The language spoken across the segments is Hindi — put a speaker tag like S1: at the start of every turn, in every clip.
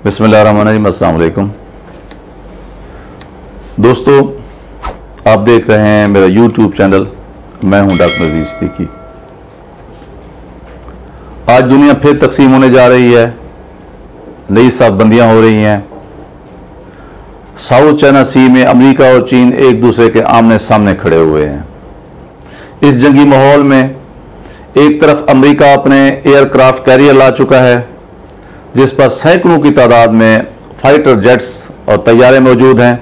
S1: बिस्मिल्लाहिर्रहमानिर्रहीम। अस्सलाम वालेकुम दोस्तों, आप देख रहे हैं मेरा यूट्यूब चैनल। मैं हूं डॉक्टर अजीज सिद्दीकी। आज दुनिया फिर तकसीम होने जा रही है, नई साफबंदियां हो रही हैं। साउथ चाइना सी में अमेरिका और चीन एक दूसरे के आमने सामने खड़े हुए हैं। इस जंगी माहौल में एक तरफ अमेरिका अपने एयरक्राफ्ट कैरियर ला चुका है, जिस पर सैकड़ों की तादाद में फाइटर जेट्स और तैयारे मौजूद हैं,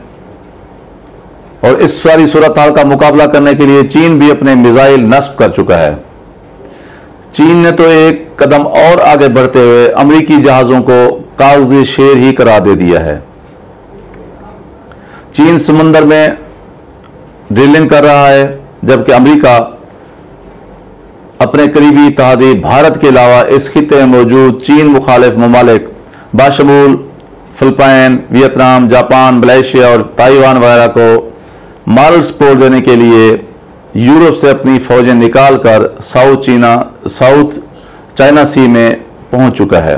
S1: और इस सारी सूरत हाल का मुकाबला करने के लिए चीन भी अपने मिसाइल नस्ब कर चुका है। चीन ने तो एक कदम और आगे बढ़ते हुए अमेरिकी जहाजों को कागजी शेर ही करार दे दिया है। चीन समुंदर में ड्रिलिंग कर रहा है, जबकि अमेरिका अपने करीबी इत्तेहादी भारत के अलावा इस खित्ते में मौजूद चीन मुखालिफ ममालिक बाशमूल फिलिपाइन, वियतनाम, जापान, मलेशिया और ताइवान वगैरह को मॉरल सपोर्ट देने के लिए यूरोप से अपनी फौजें निकालकर साउथ चाइना सी में पहुंच चुका है।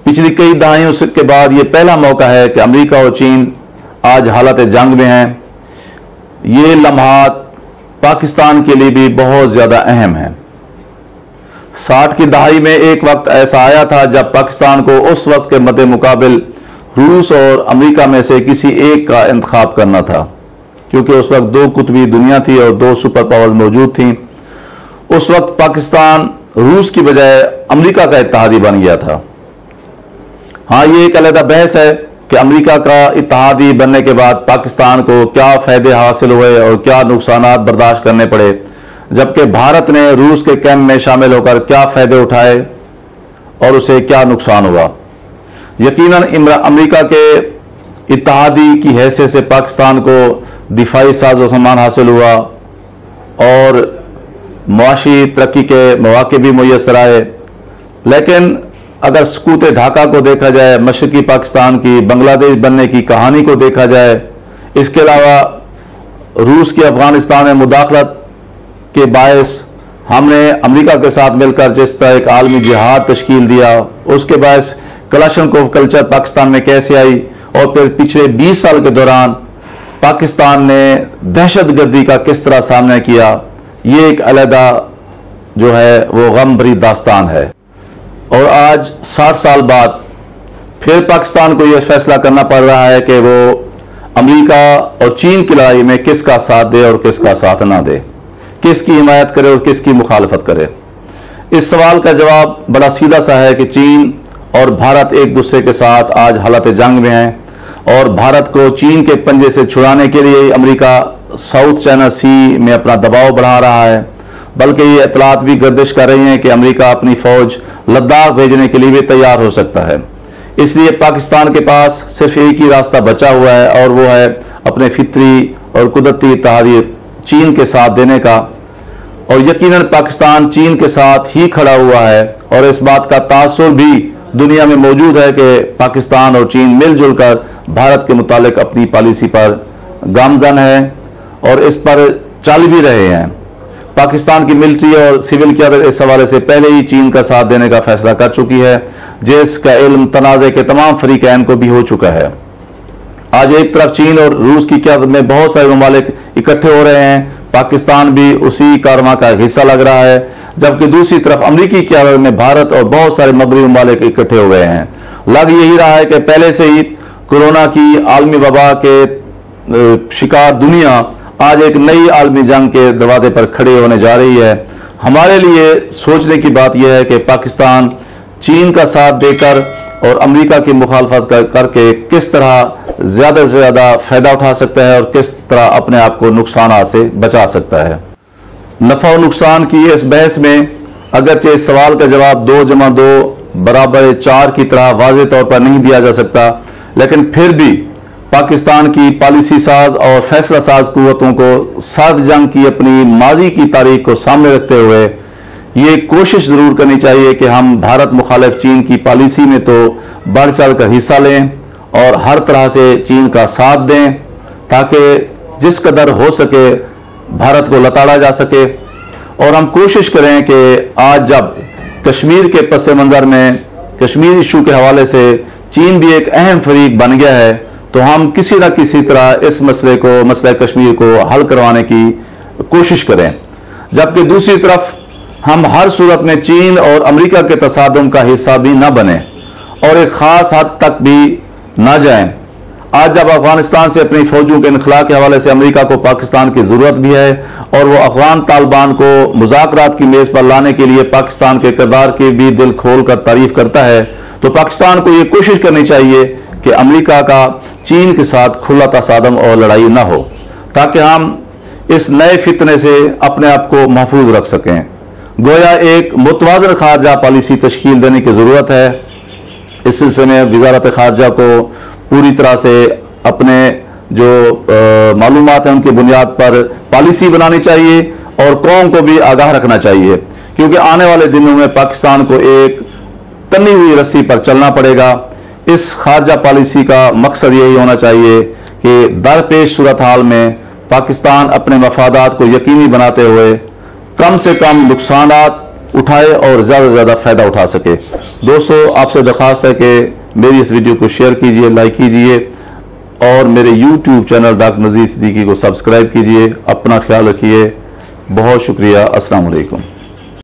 S1: पिछली कई दहाइयों के बाद यह पहला मौका है कि अमेरिका और चीन आज हालत जंग में हैं। ये लम्हात पाकिस्तान के लिए भी बहुत ज्यादा अहम है। 60 की दहाई में एक वक्त ऐसा आया था जब पाकिस्तान को उस वक्त के मद्दे मुकाबिल रूस और अमेरिका में से किसी एक का इंतखाब करना था, क्योंकि उस वक्त दो कुतबी दुनिया थी और दो सुपर पावर मौजूद थी। उस वक्त पाकिस्तान रूस की बजाय अमेरिका का इत्तेहादी बन गया था। हाँ, ये एक अलग बहस है कि अमेरिका का इत्तेहादी बनने के बाद पाकिस्तान को क्या फायदे हासिल हुए और क्या नुकसानात बर्दाश्त करने पड़े, जबकि भारत ने रूस के कैंप में शामिल होकर क्या फायदे उठाए और उसे क्या नुकसान हुआ। यकीनन अमेरिका के इत्तेहादी की हैसियत से पाकिस्तान को दिफाई साजो-सामान हासिल हुआ और मुआशी तरक्की के मौके भी मुयस्सर आए। लेकिन अगर सकूत ढाका को देखा जाए, मशरकी पाकिस्तान की बांग्लादेश बनने की कहानी को देखा जाए, इसके अलावा रूस की अफगानिस्तान में मुदाखलत के बायस हमने अमेरिका के साथ मिलकर जिस तरह एक आलमी जिहाद तश्कील दिया, उसके बायस कलाशनकोव कल्चर पाकिस्तान में कैसे आई, और फिर पिछले 20 साल के दौरान पाकिस्तान ने दहशतगर्दी का किस तरह सामना किया, ये एक अलहदा जो है वो गम भरी दास्तान है। और आज 60 साल बाद फिर पाकिस्तान को यह फैसला करना पड़ रहा है कि वो अमेरिका और चीन की लड़ाई में किसका साथ दे और किसका साथ ना दे, किसकी हिमायत करे और किसकी मुखालफत करे। इस सवाल का जवाब बड़ा सीधा सा है कि चीन और भारत एक दूसरे के साथ आज हालत जंग में हैं, और भारत को चीन के पंजे से छुड़ाने के लिए अमेरिका साउथ चाइना सी में अपना दबाव बढ़ा रहा है। बल्कि ये इतलात भी गर्दिश कर रही हैं कि अमेरिका अपनी फौज लद्दाख भेजने के लिए भी तैयार हो सकता है। इसलिए पाकिस्तान के पास सिर्फ एक ही रास्ता बचा हुआ है, और वो है अपने फितरी और कुदरती इत्तेहादी चीन के साथ देने का। और यकीनन पाकिस्तान चीन के साथ ही खड़ा हुआ है, और इस बात का तासुर भी दुनिया में मौजूद है कि पाकिस्तान और चीन मिलजुल कर भारत के मुतालिक अपनी पॉलिसी पर गामजन है और इस पर चल भी रहे हैं। पाकिस्तान की मिलिट्री और सिविल क़यादत इस हवाले से पहले ही चीन का साथ देने का फैसला कर चुकी है, जिसका इल्म तनाज़े के तमाम फरीकैन को भी हो चुका है। आज एक तरफ चीन और रूस की क़यादत में बहुत सारे ममालिक इकट्ठे हो रहे हैं, पाकिस्तान भी उसी कारवां का हिस्सा लग रहा है, जबकि दूसरी तरफ अमरीकी क़यादत में भारत और बहुत सारे मगरबी ममालिक इकट्ठे हो गए हैं। लग यही रहा है कि पहले से ही कोरोना की आलमी वबा के शिकार दुनिया आज एक नई आलमी जंग के दरवाजे पर खड़े होने जा रही है। हमारे लिए सोचने की बात यह है कि पाकिस्तान चीन का साथ देकर और अमेरिका की मुखालफत करके किस तरह ज्यादा से ज्यादा फायदा उठा सकता है और किस तरह अपने आप को नुकसान से बचा सकता है। नफा और नुकसान की इस बहस में अगरचे इस सवाल का जवाब 2 + 2 = 4 की तरह वाज़ेह तौर पर नहीं दिया जा सकता, लेकिन फिर भी पाकिस्तान की पॉलिसी साज और फैसला साज कुव्वतों को साथ जंग की अपनी माजी की तारीख को सामने रखते हुए ये कोशिश जरूर करनी चाहिए कि हम भारत मुखालिफ चीन की पॉलिसी में तो बढ़ चढ़ कर हिस्सा लें और हर तरह से चीन का साथ दें, ताकि जिस कदर हो सके भारत को लताड़ा जा सके। और हम कोशिश करें कि आज जब कश्मीर के पस मंज़र में कश्मीर इशू के हवाले से चीन भी एक अहम फरीक बन गया है, तो हम किसी न किसी तरह इस मसले कश्मीर को हल करवाने की कोशिश करें। जबकि दूसरी तरफ हम हर सूरत में चीन और अमेरिका के तसादुम का हिस्सा भी न बने और एक ख़ास हद तक भी न जाएं। आज जब अफगानिस्तान से अपनी फौजों के इनखला के हवाले से अमेरिका को पाकिस्तान की ज़रूरत भी है और वो अफगान तालिबान को मुज़ाकरात की मेज़ पर लाने के लिए पाकिस्तान के किरदार की भी दिल खोल कर तारीफ करता है, तो पाकिस्तान को ये कोशिश करनी चाहिए कि अमेरिका का चीन के साथ खुला तसादम और लड़ाई न हो, ताकि हम इस नए फितने से अपने आप को महफूज रख सकें। गोया एक मुतवाज़न खारजा पॉलिसी तश्कील देने की ज़रूरत है। इस सिलसिले में वज़ारत खारजा को पूरी तरह से अपने जो मालूमात हैं उनकी बुनियाद पर पॉलिसी बनानी चाहिए और कौम को भी आगाह रखना चाहिए, क्योंकि आने वाले दिनों में पाकिस्तान को एक तनी हुई रस्सी पर चलना पड़ेगा। इस खारजा पॉलिसी का मकसद यही होना चाहिए कि दरपेश सूरत हाल में पाकिस्तान अपने मफादात को यकीनी बनाते हुए कम से कम नुकसानात उठाए और ज़्यादा से ज़्यादा फ़ायदा उठा सके। दोस्तों, आपसे दरख्वास्त है कि मेरी इस वीडियो को शेयर कीजिए, लाइक कीजिए और मेरे YouTube चैनल डॉक्टर नज़ीर सिद्दीकी को सब्सक्राइब कीजिए। अपना ख्याल रखिए। बहुत शुक्रिया। अस्सलाम वालेकुम।